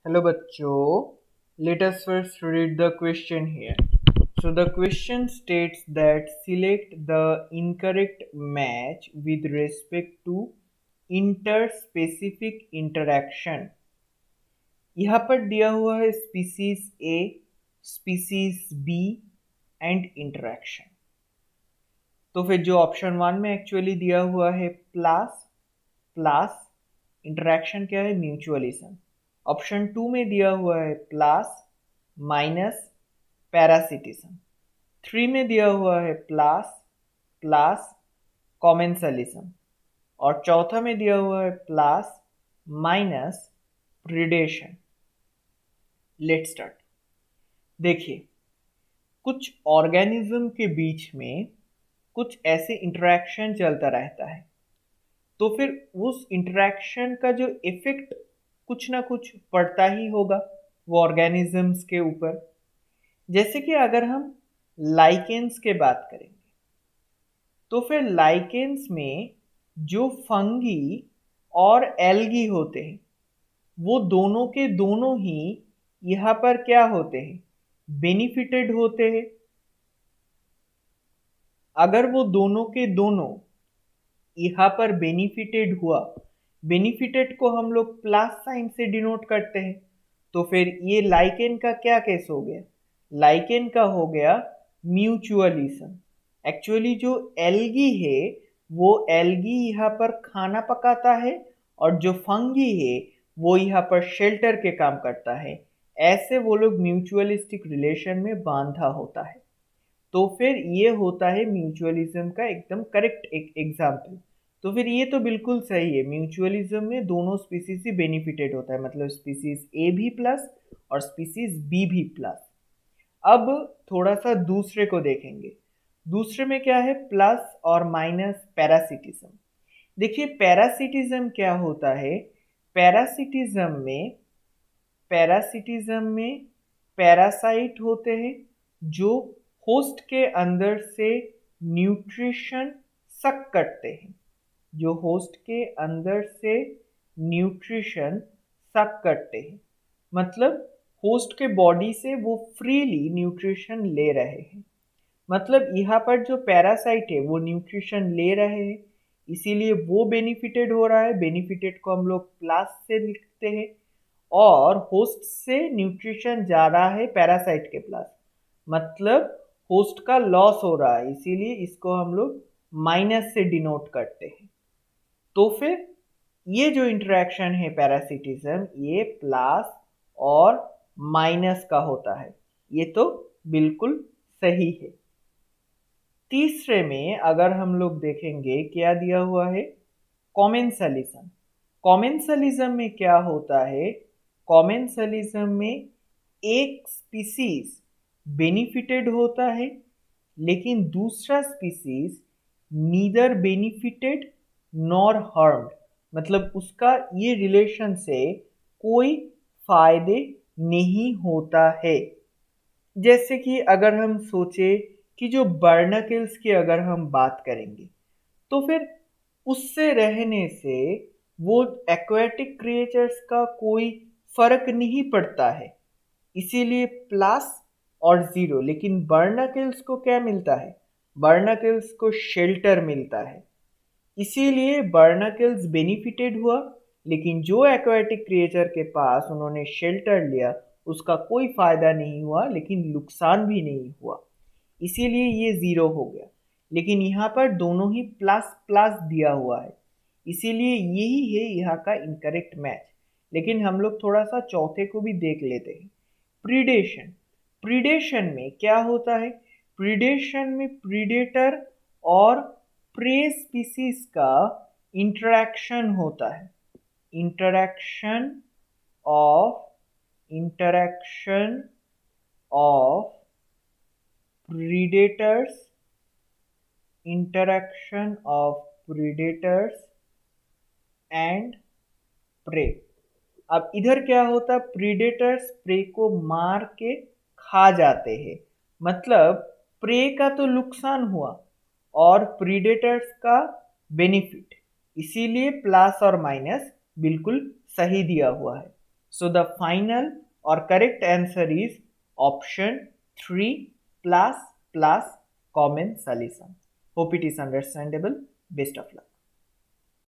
Hello bachcho, let us first read the question here. So the question states that select the incorrect match with respect to interspecific interaction. यहाँ पर दिया हुआ है species A, species B and interaction. तो फिर जो option one में actually दिया हुआ है प्लस प्लस इंटरेक्शन क्या है, म्यूचुअलिज्म। ऑप्शन टू में दिया हुआ है प्लस माइनस पैरासिटिज्म। थ्री में दिया हुआ है प्लस प्लस कॉमेंसलिज्म। और चौथा में दिया हुआ है plus minus predation. Let start. देखिए, कुछ ऑर्गेनिज्म के बीच में कुछ ऐसे इंटरेक्शन चलता रहता है, तो फिर उस इंटरेक्शन का जो इफेक्ट कुछ ना कुछ पड़ता ही होगा वो ऑर्गेनिजम्स के ऊपर। जैसे कि अगर हम लाइकेंस के बात करेंगे, तो फिर लाइकेंस में जो फंगी और एल्गी होते हैं वो दोनों के दोनों ही यहाँ पर क्या होते हैं, बेनिफिटेड होते हैं। अगर वो दोनों के दोनों यहाँ पर बेनिफिटेड हुआ, बेनिफिटेड को हम लोग प्लस साइन से डिनोट करते हैं, तो फिर ये लाइकेन का क्या केस हो गया, लाइकेन का हो गया म्यूचुअलिज्म। एक्चुअली जो एल्गी है वो एल्गी यहाँ पर खाना पकाता है और जो फंगी है वो यहाँ पर शेल्टर के काम करता है। ऐसे वो लोग म्यूचुअलिस्टिक रिलेशन में बांधा होता है। तो फिर ये होता है म्यूचुअलिज्म का एकदम करेक्ट एक एग्जाम्पल। तो फिर ये तो बिल्कुल सही है, म्यूचुअलिज्म में दोनों स्पीसीज ही बेनिफिटेड होता है, मतलब स्पीसीज ए भी प्लस और स्पीसीज बी भी प्लस। अब थोड़ा सा दूसरे को देखेंगे। दूसरे में क्या है, प्लस और माइनस पैरासिटिज्म। देखिए पैरासिटिज्म क्या होता है, पैरासिटिज्म में पैरासिटिज्म में पैरासाइट होते हैं जो होस्ट के अंदर से न्यूट्रिशन सक करते हैं, जो होस्ट के अंदर से न्यूट्रिशन सक करते हैं। मतलब होस्ट के बॉडी से वो फ्रीली न्यूट्रिशन ले रहे हैं। मतलब यहाँ पर जो पैरासाइट है वो न्यूट्रिशन ले रहे हैं, इसीलिए वो बेनिफिटेड हो रहा है। बेनिफिटेड को हम लोग प्लस से लिखते हैं। और होस्ट से न्यूट्रिशन जा रहा है पैरासाइट के प्लस, मतलब होस्ट का लॉस हो रहा है, इसीलिए इसको हम लोग माइनस से डिनोट करते हैं। तो फिर ये जो इंटरेक्शन है पैरासिटिज्म, ये प्लस और माइनस का होता है, ये तो बिल्कुल सही है। तीसरे में अगर हम लोग देखेंगे क्या दिया हुआ है, कॉमेंसलिज्म। कॉमेंसलिज्म में क्या होता है, कॉमेंसलिज्म में एक स्पीसीज बेनिफिटेड होता है लेकिन दूसरा species neither benefited nor harmed, मतलब उसका ये रिलेशन से कोई फायदे नहीं होता है। जैसे कि अगर हम सोचे कि जो बर्नाकल्स की अगर हम बात करेंगे, तो फिर उससे रहने से वो एक्वेटिक क्रिएचर्स का कोई फर्क नहीं पड़ता है, इसीलिए प्लस और जीरो। लेकिन बर्नाकल्स को क्या मिलता है, बर्नाकल्स को शेल्टर मिलता है, इसीलिए बर्नाकल्स बेनिफिटेड हुआ। लेकिन जो एक्वेटिक क्रिएचर के पास उन्होंने शेल्टर लिया उसका कोई फायदा नहीं हुआ, लेकिन नुकसान भी नहीं हुआ, इसीलिए ये ज़ीरो हो गया। लेकिन यहाँ पर दोनों ही प्लस प्लस दिया हुआ है, इसीलिए यही है यहाँ का इनकरेक्ट मैच। लेकिन हम लोग थोड़ा सा चौथे को भी देख लेते हैं, प्रीडेशन। प्रीडेशन में क्या होता है, प्रीडेशन में प्रीडेटर और प्रे स्पीसीज का इंटरेक्शन होता है। Interaction interaction of predators interaction of predators and prey। अब इधर क्या होता, प्रीडेटर्स प्रे को मार के खा जाते हैं, मतलब प्रे का तो नुकसान हुआ और प्रीडेटर्स का बेनिफिट, इसीलिए प्लस और माइनस बिल्कुल सही दिया हुआ है। So the final or correct answer is option 3 plus common solution. Hope it is understandable. Best of luck.